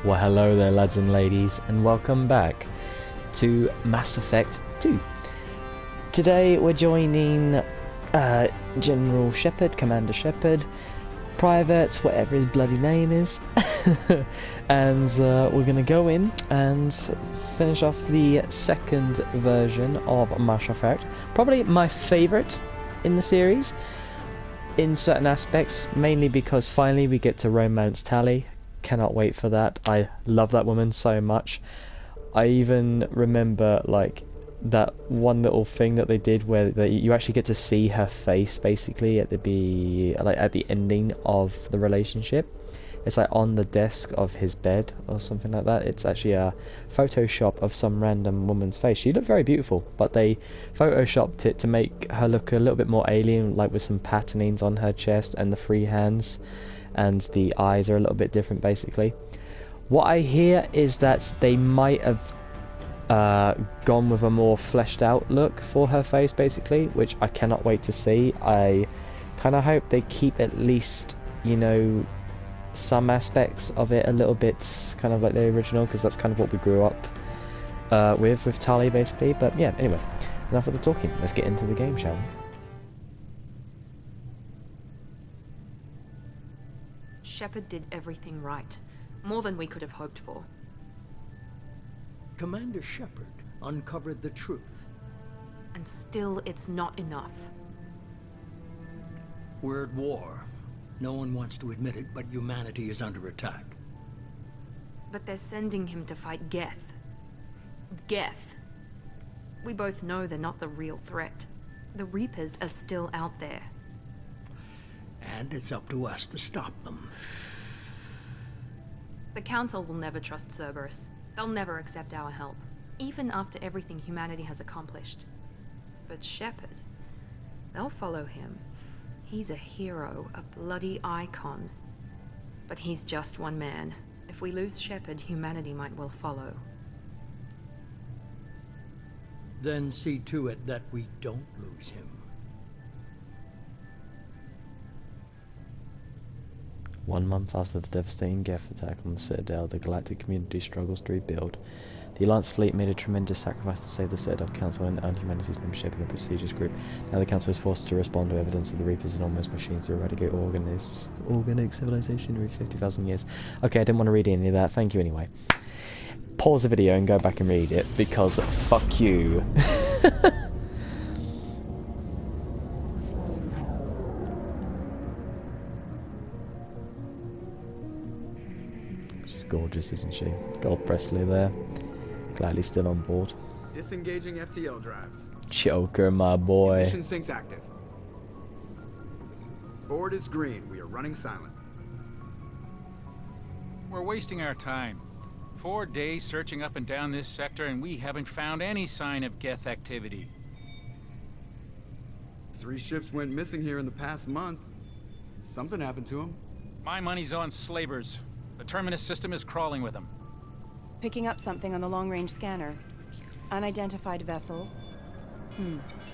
Well, hello there, lads and ladies, and welcome back to Mass Effect 2. Today we're joining General Shepard, Commander Shepard, Private, whatever his bloody name is, and we're going to go in and finish off the second version of Mass Effect. Probably my favourite in the series, in certain aspects, mainly because finally we get to romance Tali. Cannot wait for that. I love that woman so much. I even remember like that one little thing that they did where you actually get to see her face basically at the ending of the relationship. It's like on the desk of his bed or something like that. It's actually a Photoshop of some random woman's face. She looked very beautiful, but they photoshopped it to make her look a little bit more alien, like with some patternings on her chest and the free hands, and the eyes are a little bit different basically. What I hear is that they might have gone with a more fleshed out look for her face basically, which I cannot wait to see. I kind of hope they keep at least, you know, some aspects of it a little bit kind of like the original, because that's kind of what we grew up with Tali basically. But yeah, anyway, enough of the talking, let's get into the game, shall we? Shepard did everything right. More than we could have hoped for. Commander Shepard uncovered the truth. And still, it's not enough. We're at war. No one wants to admit it, but humanity is under attack. But they're sending him to fight Geth. Geth. We both know they're not the real threat. The Reapers are still out there. And it's up to us to stop them. The Council will never trust Cerberus. They'll never accept our help, even after everything humanity has accomplished. But Shepard, they'll follow him. He's a hero, a bloody icon. But he's just one man. If we lose Shepard, humanity might well follow. Then see to it that we don't lose him. 1 month after the devastating Geth attack on the Citadel, the galactic community struggles to rebuild. The Alliance fleet made a tremendous sacrifice to save the Citadel Council and earn humanity's membership in a prestigious group. Now the Council is forced to respond to evidence of the Reapers' enormous machines to eradicate organic civilization every 50,000 years. Okay, I didn't want to read any of that, thank you anyway. Pause the video and go back and read it, because fuck you. Gorgeous, isn't she? Got old Presley there. Glad he's still on board. Disengaging FTL drives. Joker, my boy. Mission syncs active. Board is green. We are running silent. We're wasting our time. 4 days searching up and down this sector, and we haven't found any sign of Geth activity. 3 ships went missing here in the past month. Something happened to them. My money's on slavers. The Terminus system is crawling with them. Picking up something on the long-range scanner. Unidentified vessel.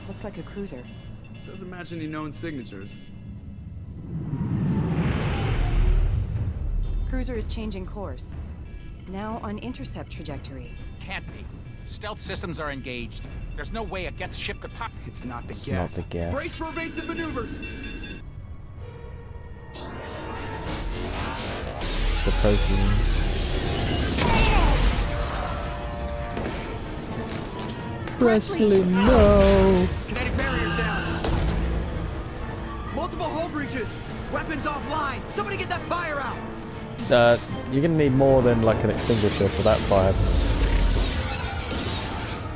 Looks like a cruiser. Doesn't match any known signatures. Cruiser is changing course. Now on intercept trajectory. Can't be. Stealth systems are engaged. There's no way a Geth ship could pop. It's not the It's Geth. not the Geth. Brace for evasive maneuvers. The proteins. Presley, no! Kinetic barriers down. Multiple hull breaches. Weapons offline. Somebody get that fire out. You're gonna need more than like an extinguisher for that fire.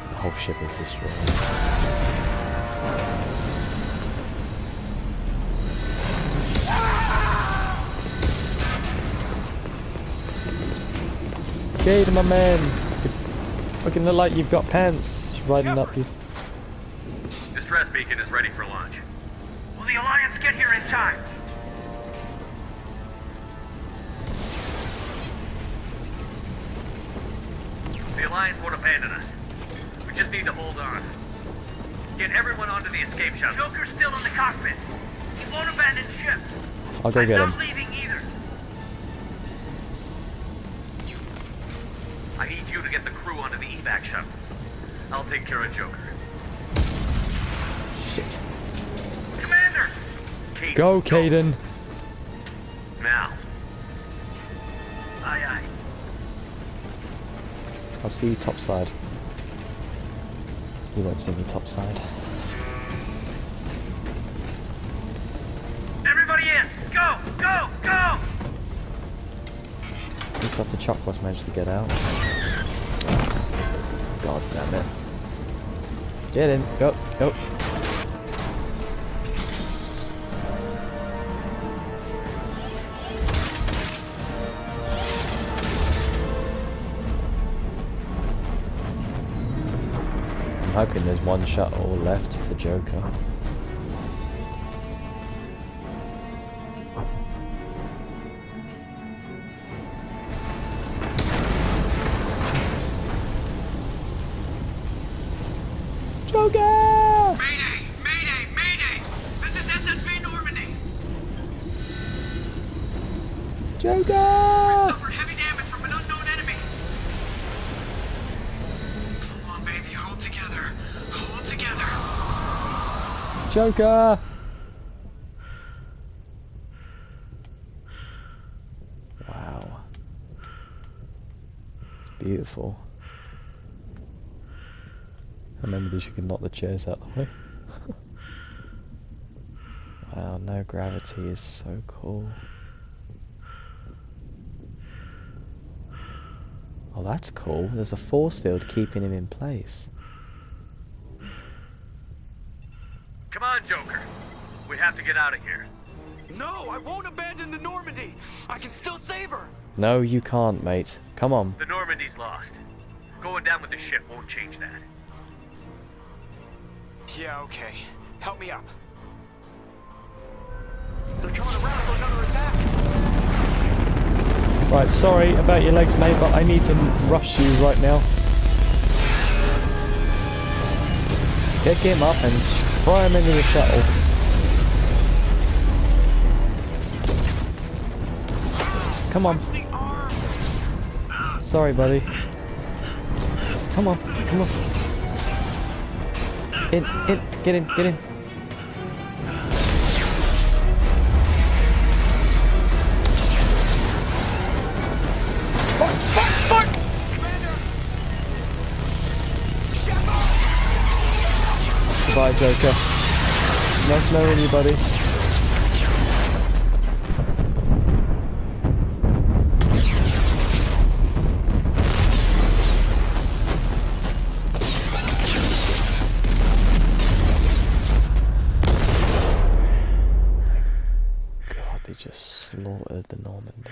The whole ship is destroyed. Jade, my man! Looking like you've got pants riding up you. Distress beacon is ready for launch. Will the Alliance get here in time? The Alliance won't abandon us. We just need to hold on. Get everyone onto the escape shuttle. Joker's still in the cockpit. He won't abandon ship. I'll go get him. I'm not leaving either. I need you to get the crew onto the evac shuttles. I'll take care of Joker. Shit. Commander! Caden, Go, Caden. Now. Aye, aye. I'll see you topside. You won't see me topside. Everybody in! Go! Go! Go! Just got the chocolates managed to get out. God damn it. Get in. Go. Go. I'm hoping there's one shuttle left for Joker. Jesus. Joker! Mayday! Mayday! Mayday! This is SSV Normandy! Joker! Suffered heavy damage from an unknown enemy! Come on, baby, hold together. Hold together. Joker! Wow. It's beautiful. I remember that you could knock the chairs out of the way. Wow, no gravity is so cool. Oh, that's cool. There's a force field keeping him in place. Come on, Joker. We have to get out of here. No, I won't abandon the Normandy. I can still save her. No, you can't, mate. Come on. The Normandy's lost. Going down with the ship won't change that. Yeah, okay. Help me up. They're coming around for another attack. Right, sorry about your legs, mate, but I need to rush you right now. Pick him up and fry him into the shuttle. Come on. Sorry, buddy. Come on, come on. In, get in, get in. Fuck, fuck, fuck! Goodbye, Joker. Nice knowing you, buddy. God, they just slaughtered the Normandy.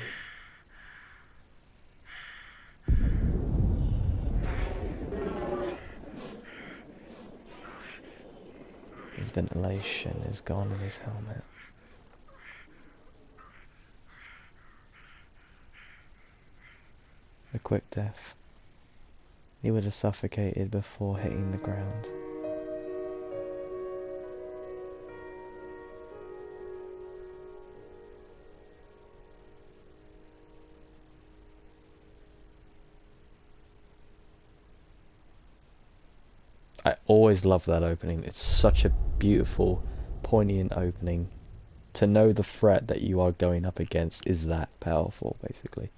His ventilation is gone in his helmet. A quick death. He would have suffocated before hitting the ground. I always love that opening. It's such a beautiful, poignant opening. To know the threat that you are going up against is that powerful, basically.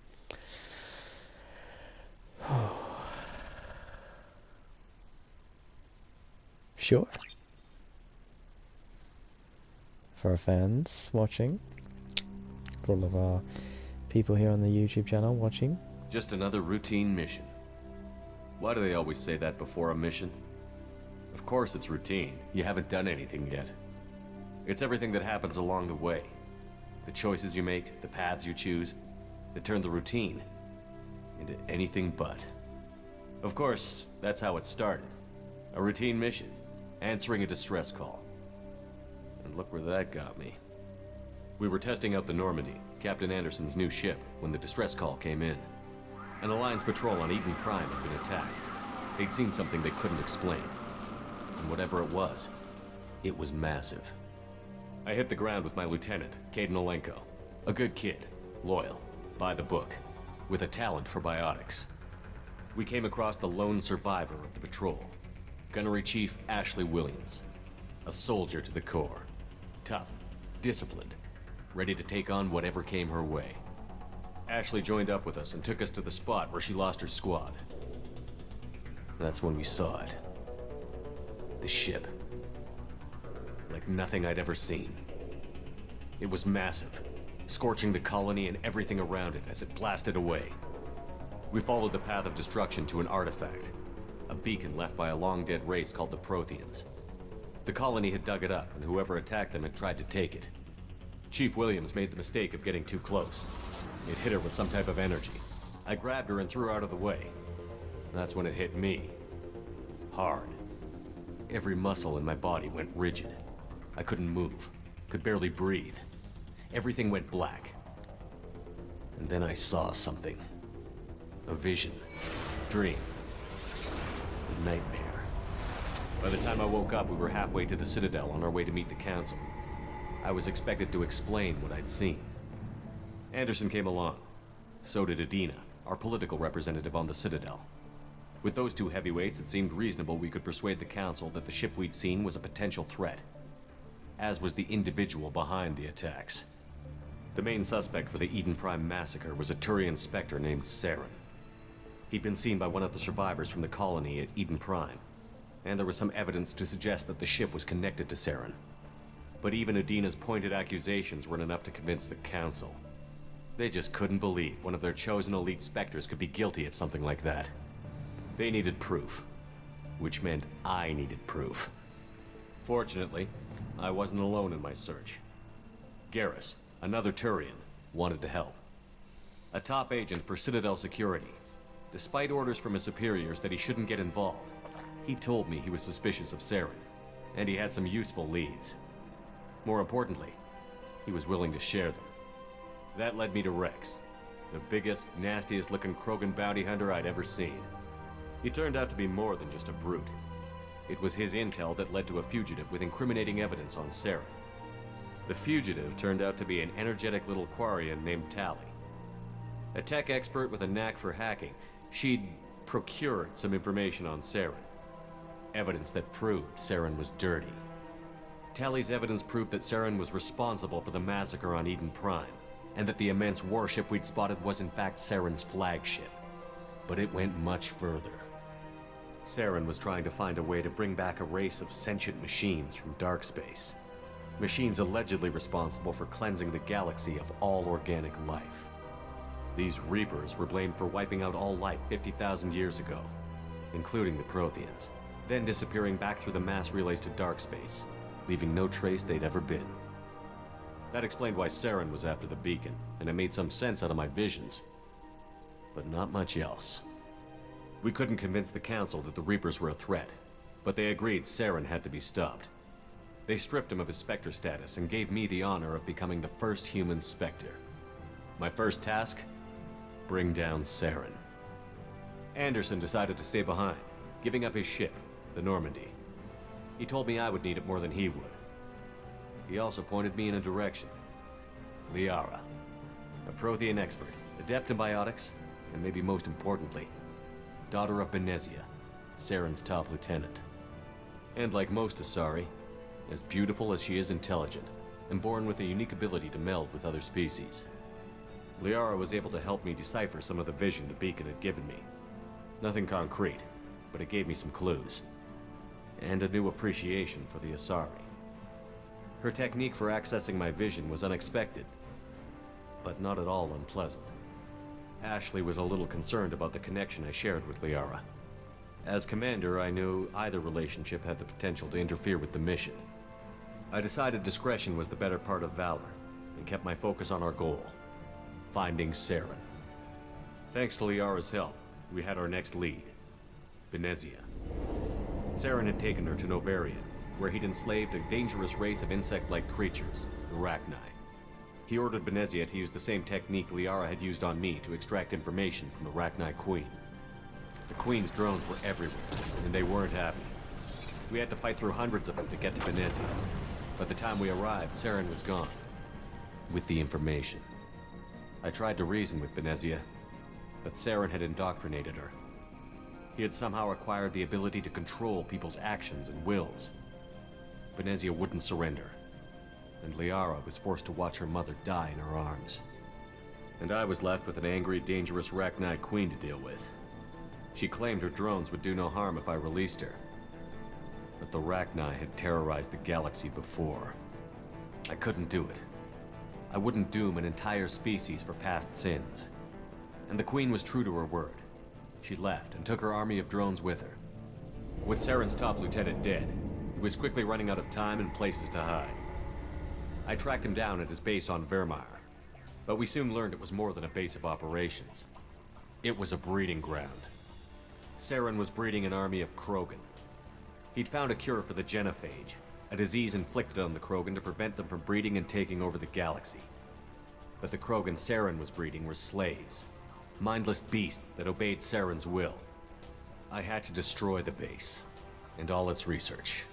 Sure. For our fans watching, for all of our people here on the YouTube channel watching. Just another routine mission. Why do they always say that before a mission? Of course it's routine. You haven't done anything yet. It's everything that happens along the way. The choices you make, the paths you choose, that turn the routine into anything but. Of course, that's how it started. A routine mission, answering a distress call. And look where that got me. We were testing out the Normandy, Captain Anderson's new ship, when the distress call came in. An Alliance patrol on Eden Prime had been attacked. They'd seen something they couldn't explain. And whatever it was massive. I hit the ground with my lieutenant, Caden Olenko. A good kid, loyal, by the book, with a talent for biotics. We came across the lone survivor of the patrol, Gunnery Chief Ashley Williams. A soldier to the core. Tough, disciplined, ready to take on whatever came her way. Ashley joined up with us and took us to the spot where she lost her squad. That's when we saw it. The ship. Like nothing I'd ever seen. It was massive, scorching the colony and everything around it as it blasted away. We followed the path of destruction to an artifact, a beacon left by a long-dead race called the Protheans. The colony had dug it up, and whoever attacked them had tried to take it. Chief Williams made the mistake of getting too close. It hit her with some type of energy. I grabbed her and threw her out of the way. That's when it hit me. Hard. Every muscle in my body went rigid. I couldn't move, could barely breathe. Everything went black. And then I saw something. A vision. Dream. A nightmare. By the time I woke up, we were halfway to the Citadel on our way to meet the Council. I was expected to explain what I'd seen. Anderson came along. So did Adina, our political representative on the Citadel. With those two heavyweights, it seemed reasonable we could persuade the Council that the ship we'd seen was a potential threat, as was the individual behind the attacks. The main suspect for the Eden Prime massacre was a Turian Spectre named Saren. He'd been seen by one of the survivors from the colony at Eden Prime, and there was some evidence to suggest that the ship was connected to Saren. But even Adina's pointed accusations weren't enough to convince the Council. They just couldn't believe one of their chosen elite Spectres could be guilty of something like that. They needed proof, which meant I needed proof. Fortunately, I wasn't alone in my search. Garrus, another Turian, wanted to help. A top agent for Citadel Security. Despite orders from his superiors that he shouldn't get involved, he told me he was suspicious of Saren, and he had some useful leads. More importantly, he was willing to share them. That led me to Rex, the biggest, nastiest-looking Krogan bounty hunter I'd ever seen. He turned out to be more than just a brute. It was his intel that led to a fugitive with incriminating evidence on Saren. The fugitive turned out to be an energetic little Quarian named Tally. A tech expert with a knack for hacking, she'd procured some information on Saren. Evidence that proved Saren was dirty. Tally's evidence proved that Saren was responsible for the massacre on Eden Prime, and that the immense warship we'd spotted was in fact Saren's flagship. But it went much further. Saren was trying to find a way to bring back a race of sentient machines from dark space. Machines allegedly responsible for cleansing the galaxy of all organic life. These Reapers were blamed for wiping out all life 50,000 years ago, including the Protheans, then disappearing back through the mass relays to dark space, leaving no trace they'd ever been. That explained why Saren was after the beacon, and it made some sense out of my visions. But not much else. We couldn't convince the Council that the Reapers were a threat, but they agreed Saren had to be stopped. They stripped him of his Spectre status and gave me the honor of becoming the first human Spectre. My first task? Bring down Saren. Anderson decided to stay behind, giving up his ship, the Normandy. He told me I would need it more than he would. He also pointed me in a direction. Liara, a Prothean expert, adept in biotics, and maybe most importantly, daughter of Benezia, Saren's top lieutenant. And like most Asari, as beautiful as she is intelligent, and born with a unique ability to meld with other species. Liara was able to help me decipher some of the vision the beacon had given me. Nothing concrete, but it gave me some clues. And a new appreciation for the Asari. Her technique for accessing my vision was unexpected, but not at all unpleasant. Ashley was a little concerned about the connection I shared with Liara. As commander, I knew either relationship had the potential to interfere with the mission. I decided discretion was the better part of valor, and kept my focus on our goal, finding Saren. Thanks to Liara's help, we had our next lead, Benezia. Saren had taken her to Novarian, where he'd enslaved a dangerous race of insect-like creatures, the Rachni. He ordered Benezia to use the same technique Liara had used on me to extract information from the Rachni Queen. The Queen's drones were everywhere, and they weren't happy. We had to fight through hundreds of them to get to Benezia. By the time we arrived, Saren was gone, with the information. I tried to reason with Benezia, but Saren had indoctrinated her. He had somehow acquired the ability to control people's actions and wills. Venezia wouldn't surrender, and Liara was forced to watch her mother die in her arms. And I was left with an angry, dangerous Rachni queen to deal with. She claimed her drones would do no harm if I released her. But the Rachni had terrorized the galaxy before. I couldn't do it. I wouldn't doom an entire species for past sins. And the queen was true to her word. She left and took her army of drones with her. With Saren's top lieutenant dead, he was quickly running out of time and places to hide. I tracked him down at his base on Vermeer, but we soon learned it was more than a base of operations. It was a breeding ground. Saren was breeding an army of Krogan. He'd found a cure for the genophage, a disease inflicted on the Krogan to prevent them from breeding and taking over the galaxy. But the Krogan Saren was breeding were slaves, mindless beasts that obeyed Saren's will. I had to destroy the base, and all its research.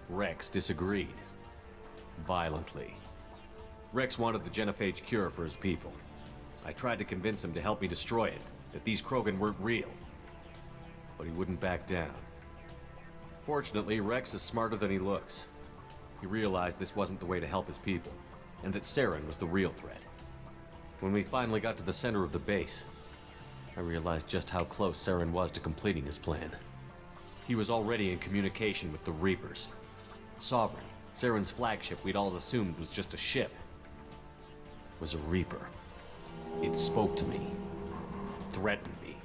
Rex disagreed. Violently. Rex wanted the genophage cure for his people. I tried to convince him to help me destroy it, that these Krogan weren't real. But he wouldn't back down. Fortunately, Rex is smarter than he looks. He realized this wasn't the way to help his people, and that Saren was the real threat. When we finally got to the center of the base, I realized just how close Saren was to completing his plan. He was already in communication with the Reapers. Sovereign, Saren's flagship we'd all assumed was just a ship, was a Reaper. It spoke to me, threatened me.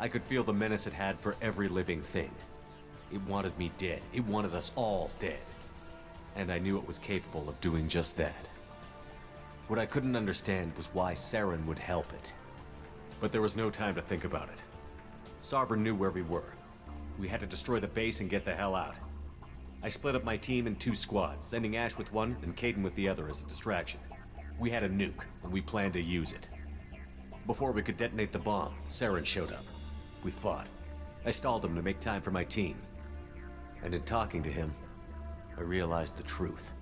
I could feel the menace it had for every living thing. It wanted me dead. It wanted us all dead. And I knew it was capable of doing just that. What I couldn't understand was why Saren would help it. But there was no time to think about it. Sovereign knew where we were. We had to destroy the base and get the hell out. I split up my team in 2 squads, sending Ash with one and Caden with the other as a distraction. We had a nuke, and we planned to use it. Before we could detonate the bomb, Saren showed up. We fought. I stalled him to make time for my team. And in talking to him, I realized the truth.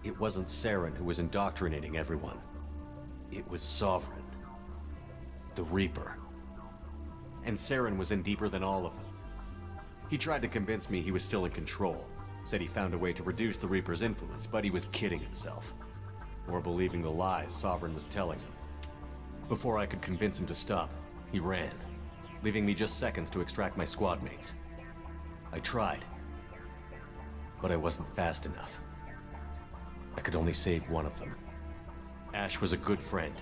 It wasn't Saren who was indoctrinating everyone. It was Sovereign. The Reaper. And Saren was in deeper than all of them. He tried to convince me he was still in control. Said he found a way to reduce the Reaper's influence, but he was kidding himself. Or believing the lies Sovereign was telling him. Before I could convince him to stop, he ran, leaving me just seconds to extract my squad mates. I tried, but I wasn't fast enough. I could only save one of them. Ash was a good friend,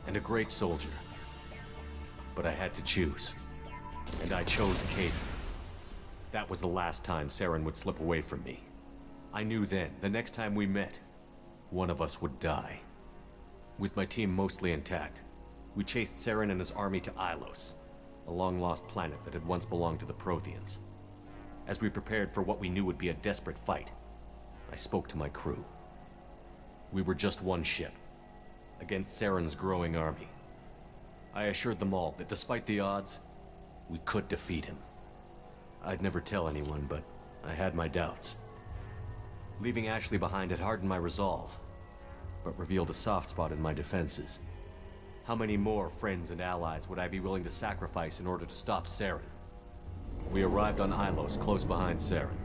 and a great soldier. But I had to choose, and I chose Caden. That was the last time Saren would slip away from me. I knew then, the next time we met, one of us would die. With my team mostly intact, we chased Saren and his army to Ilos, a long-lost planet that had once belonged to the Protheans. As we prepared for what we knew would be a desperate fight, I spoke to my crew. We were just one ship, against Saren's growing army. I assured them all that despite the odds, we could defeat him. I'd never tell anyone, but I had my doubts. Leaving Ashley behind had hardened my resolve, but revealed a soft spot in my defenses. How many more friends and allies would I be willing to sacrifice in order to stop Saren? We arrived on Ilos, close behind Saren.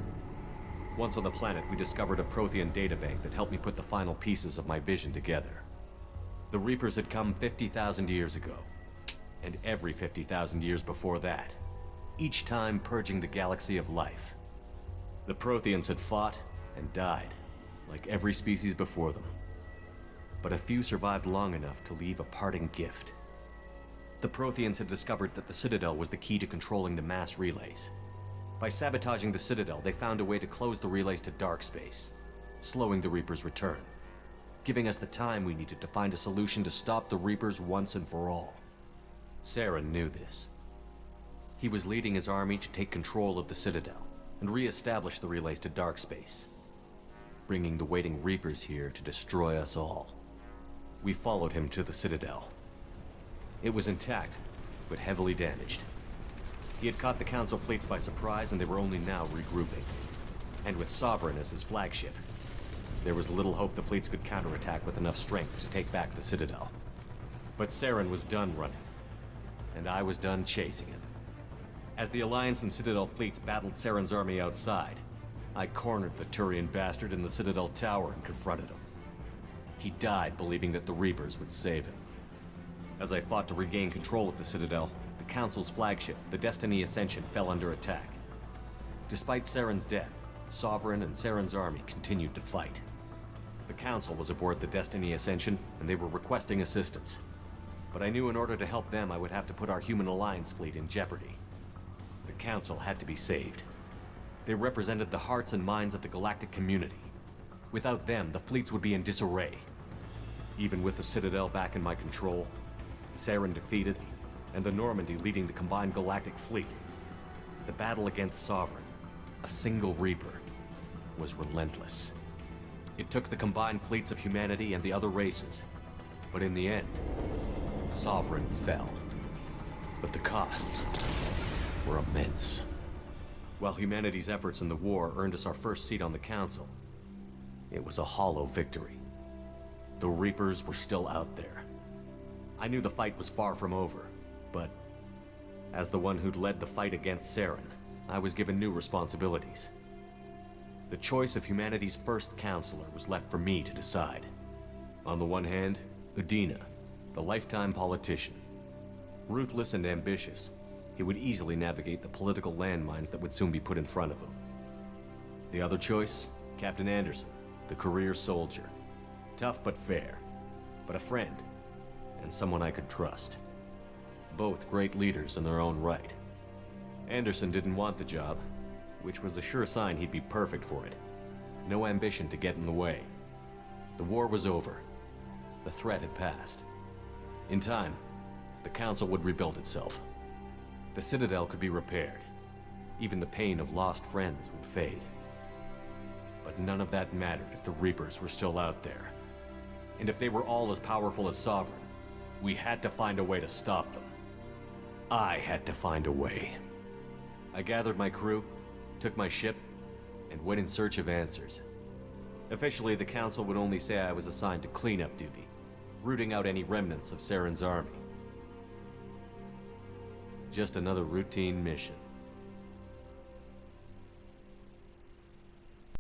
Once on the planet, we discovered a Prothean databank that helped me put the final pieces of my vision together. The Reapers had come 50,000 years ago, and every 50,000 years before that, each time purging the galaxy of life. The Protheans had fought and died, like every species before them. But a few survived long enough to leave a parting gift. The Protheans had discovered that the Citadel was the key to controlling the mass relays. By sabotaging the Citadel, they found a way to close the relays to dark space, slowing the Reapers' return, giving us the time we needed to find a solution to stop the Reapers once and for all. Saren knew this. He was leading his army to take control of the Citadel and re-establish the relays to dark space, bringing the waiting Reapers here to destroy us all. We followed him to the Citadel. It was intact, but heavily damaged. He had caught the Council fleets by surprise, and they were only now regrouping. And with Sovereign as his flagship, there was little hope the fleets could counterattack with enough strength to take back the Citadel. But Saren was done running, and I was done chasing him. As the Alliance and Citadel fleets battled Saren's army outside, I cornered the Turian bastard in the Citadel tower and confronted him. He died believing that the Reapers would save him. As I fought to regain control of the Citadel, the Council's flagship, the Destiny Ascension, fell under attack. Despite Saren's death, Sovereign and Saren's army continued to fight. The Council was aboard the Destiny Ascension, and they were requesting assistance. But I knew in order to help them, I would have to put our Human Alliance fleet in jeopardy. The Council had to be saved. They represented the hearts and minds of the galactic community. Without them, the fleets would be in disarray. Even with the Citadel back in my control, Saren defeated, and the Normandy leading the combined galactic fleet, the battle against Sovereign, a single Reaper, was relentless. It took the combined fleets of humanity and the other races, but in the end, Sovereign fell. But the costs were immense. While humanity's efforts in the war earned us our first seat on the Council, it was a hollow victory. The Reapers were still out there. I knew the fight was far from over, but as the one who'd led the fight against Saren, I was given new responsibilities. The choice of humanity's first counselor was left for me to decide. On the one hand, Udina, the lifetime politician. Ruthless and ambitious, he would easily navigate the political landmines that would soon be put in front of him. The other choice, Captain Anderson, the career soldier. Tough but fair, but a friend, and someone I could trust. Both great leaders in their own right. Anderson didn't want the job, which was a sure sign he'd be perfect for it. No ambition to get in the way. The war was over. The threat had passed. In time, the Council would rebuild itself. The Citadel could be repaired. Even the pain of lost friends would fade. But none of that mattered if the Reapers were still out there. And if they were all as powerful as Sovereign, we had to find a way to stop them. I had to find a way. I gathered my crew, took my ship, and went in search of answers. Officially, the Council would only say I was assigned to cleanup duty, rooting out any remnants of Saren's army. Just another routine mission.